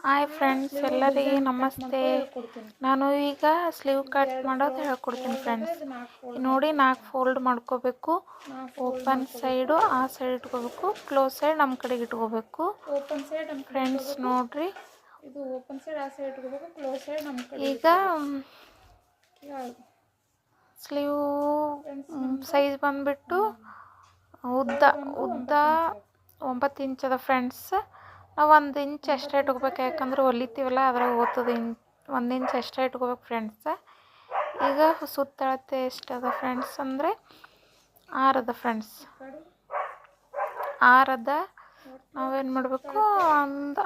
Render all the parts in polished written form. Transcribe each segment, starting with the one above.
Hi friends, ಎಲ್ಲರಿಗೆ ನಮಸ್ತೆ. ನಾನು ಈಗ ಸ್ಲೀವ್ ಕಟ್ ಮಾಡೋದು ಹೇಳ್ಕೊಡ್ತೀನಿ ಫ್ರೆಂಡ್ಸ್. ನೋಡಿ, 4 ಫೋಲ್ಡ್ ಮಾಡ್ಕೋಬೇಕು. ಓಪನ್ ಸೈಡು ಆ ಸೈಡ್ ಇಟ್ಕೋಬೇಕು, ಕ್ಲೋಸ್ ಸೈಡ್ ನಮ್ಮ ಕಡೆಗೆ ಇಟ್ಕೋಬೇಕು ಫ್ರೆಂಡ್ಸ್. ನೋಡ್ರಿ, ಇದು ಓಪನ್ ಸೈಡ್ ಆ ಸೈಡ್ ಇಟ್ಕೋಬೇಕು, ಕ್ಲೋಸ್ ಸೈಡ್ ನಮ್ಮ ಕಡೆ. ಈಗ ಸ್ಲೀವ್ ಸೈಜ್ ಬಂದುಬಿಟ್ಟು ಉದ್ದ 9 ಇಂಚ್ ಅದ ಫ್ರೆಂಡ್ಸ್. ನಾವು 1 ಇಂಚ್ ಎಕ್ಸ್ಟ್ರಾ ಇಟ್ಕೋಬೇಕು, ಯಾಕಂದ್ರೆ ಹೊಲಿತೀವಲ್ಲ ಅದ್ರಾಗ ಓದ್ತದೆ. 1 ಇಂಚ್ ಎಕ್ಸ್ಟ್ರಾ ಇಟ್ಕೋಬೇಕು ಫ್ರೆಂಡ್ಸ್. ಈಗ ಸುತ್ತಳತೆ ಎಷ್ಟದ ಫ್ರೆಂಡ್ಸ್ ಅಂದರೆ 6 ಅದ ಫ್ರೆಂಡ್ಸ್. 6 ಅದ. ನಾವೇನು ಮಾಡಬೇಕು,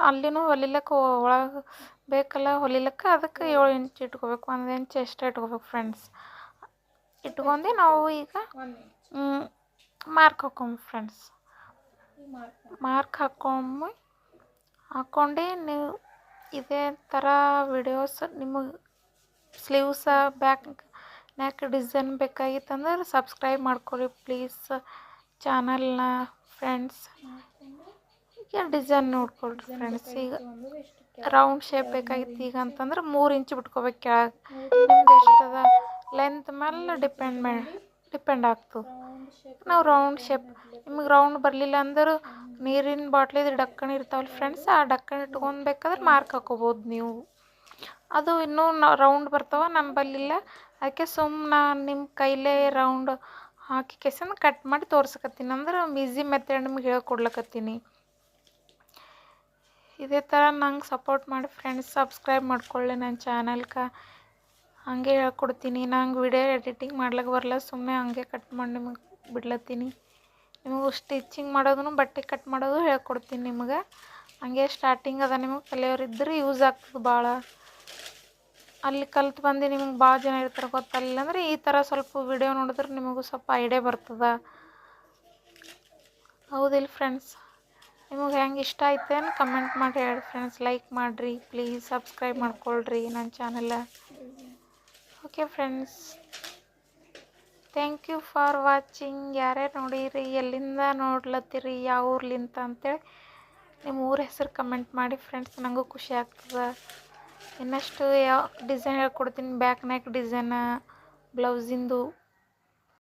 ಅಲ್ಲಿನೂ ಹೊಲಿಲಕ್ಕೆ ಒಳಗೆ ಬೇಕಲ್ಲ ಹೊಲಿಲಕ್ಕೆ, ಅದಕ್ಕೆ 7 ಇಂಚ್ ಇಟ್ಕೋಬೇಕು. 1 ಇಂಚ್ ಎಕ್ಸ್ಟ್ರಾ ಇಟ್ಕೋಬೇಕು ಫ್ರೆಂಡ್ಸ್. ಇಟ್ಕೊಂಡು ನಾವು ಈಗ ಮಾರ್ಕ್ ಹಾಕೊಂಬ ಫ್ರೆಂಡ್ಸ್. ಮಾರ್ಕ್ ಹಾಕ್ಕೊಂಡು ನೀವು ಇದೇ ಥರ ವಿಡಿಯೋಸ್ ನಿಮಗೆ ಸ್ಲೀವ್ಸ ಬ್ಯಾಕ್ ನೆಕ್ ಡಿಸೈನ್ ಬೇಕಾಗಿತ್ತಂದ್ರೆ ಸಬ್ಸ್ಕ್ರೈಬ್ ಮಾಡ್ಕೊಳ್ಳಿ ಪ್ಲೀಸ್ ಚಾನಲ್ನ ಫ್ರೆಂಡ್ಸ್. ಈಗ ಡಿಸೈನ್ ನೋಡ್ಕೊಳ್ರಿ ಫ್ರೆಂಡ್ಸ್. ಈಗ ರೌಂಡ್ ಶೇಪ್ ಬೇಕಾಗಿತ್ತು ಈಗ ಅಂತಂದ್ರೆ 3 ಇಂಚ್ ಬಿಟ್ಕೋಬೇಕು ಕೆಳಗೆ. ನಿಮ್ದು ಎಷ್ಟದ ಲೆಂತ್ ಮೇಲೆ ಡಿಪೆಂಡ್ ಆಗ್ತದೆ. ನಾವು ರೌಂಡ್ ಶೇಪ್, ನಿಮಗೆ ರೌಂಡ್ ಬರಲಿಲ್ಲ ಅಂದ್ರೆ ನೀರಿನ ಬಾಟ್ಲಿದು ಡಕ್ಕಣಿ ಇರ್ತಾವಲ್ಲ ಫ್ರೆಂಡ್ಸ್, ಆ ಡಕ್ಕಣಿ ಇಟ್ಕೊಬೇಕಾದ್ರೆ ಮಾರ್ಕ್ ಹಾಕೋಬೋದು ನೀವು. ಅದು ಇನ್ನೂ ರೌಂಡ್ ಬರ್ತಾವೆ, ನಂಬಲ್ಲಿಲ್ಲ. ಅದಕ್ಕೆ ಸುಮ್ಮನೆ ನಿಮ್ಮ ಕೈಲೇ ರೌಂಡ್ ಹಾಕಿ ಕೆಸನ್ ಕಟ್ ಮಾಡಿ ತೋರ್ಸಕತ್ತೀನಿ, ಅಂದ್ರೆ ಈಸಿ ಮೆಥಡ್ ನಿಮ್ಗೆ ಹೇಳ್ಕೊಡ್ಲಕತ್ತೀನಿ. ಇದೇ ಥರ ನಂಗೆ ಸಪೋರ್ಟ್ ಮಾಡಿ ಫ್ರೆಂಡ್ಸ್. ಸಬ್ಸ್ಕ್ರೈಬ್ ಮಾಡ್ಕೊಳ್ಳಿ ನನ್ನ ಚಾನಲ್ಗೆ. ಹಾಗೆ ಹೇಳ್ಕೊಡ್ತೀನಿ. ನಂಗೆ ವಿಡಿಯೋ ಎಡಿಟಿಂಗ್ ಮಾಡ್ಲಿಕ್ಕೆ ಬರಲ್ಲ, ಸುಮ್ಮನೆ ಹಂಗೆ ಕಟ್ ಮಾಡಿ ನಿಮಗೆ ಬಿಡ್ಲತ್ತೀನಿ. ನಿಮಗೆ ಸ್ಟಿಚಿಂಗ್ ಮಾಡೋದು, ಬಟ್ಟೆ ಕಟ್ ಮಾಡೋದು ಹೇಳ್ಕೊಡ್ತೀನಿ ನಿಮಗೆ. ಹಂಗೆ ಸ್ಟಾರ್ಟಿಂಗ್ ಅದ, ನಿಮಗೆ ಕಲಿಯೋರಿದ್ದರೆ ಯೂಸ್ ಆಗ್ತದೆ ಭಾಳ. ಅಲ್ಲಿ ಕಲ್ತು ಬಂದು ನಿಮಗೆ ಭಾಳ ಜನ ಇರ್ತಾರೆ ಗೊತ್ತಲ್ಲ ಅಂದರೆ ಈ ಥರ ಸ್ವಲ್ಪ ವಿಡಿಯೋ ನೋಡಿದ್ರೆ ನಿಮಗೂ ಸ್ವಲ್ಪ ಐಡಿಯಾ ಬರ್ತದೆ. ಹೌದಿಲ್ಲ ಫ್ರೆಂಡ್ಸ್? ನಿಮಗೆ ಹೆಂಗೆ ಇಷ್ಟ ಆಯ್ತೇನು ಕಮೆಂಟ್ ಮಾಡಿ ಹೇಳಿ ಫ್ರೆಂಡ್ಸ್. ಲೈಕ್ ಮಾಡಿರಿ ಪ್ಲೀಸ್, ಸಬ್ಸ್ಕ್ರೈಬ್ ಮಾಡ್ಕೊಳ್ರಿ ನನ್ನ channel. Okay friends, thank you for watching. ಯಾರ್ಯಾರು ನೋಡಿರಿ, ಎಲ್ಲಿಂದ ನೋಡ್ಲತ್ತೀರಿ, ಯಾವ ಊರ್ಲಿಂತ ಅಂತೇಳಿ ನಿಮ್ಮ ಊರ ಹೆಸರು ಕಮೆಂಟ್ ಮಾಡಿ ಫ್ರೆಂಡ್ಸ್. ನನಗೂ ಖುಷಿ ಆಗ್ತದೆ. ಇನ್ನಷ್ಟು ಯಾವ ಡಿಸೈನ್ ಹೇಳ್ಕೊಡ್ತೀನಿ, ಬ್ಯಾಕ್ ನೆಕ್ ಡಿಸೈನ, ಬ್ಲೌಸಿಂದು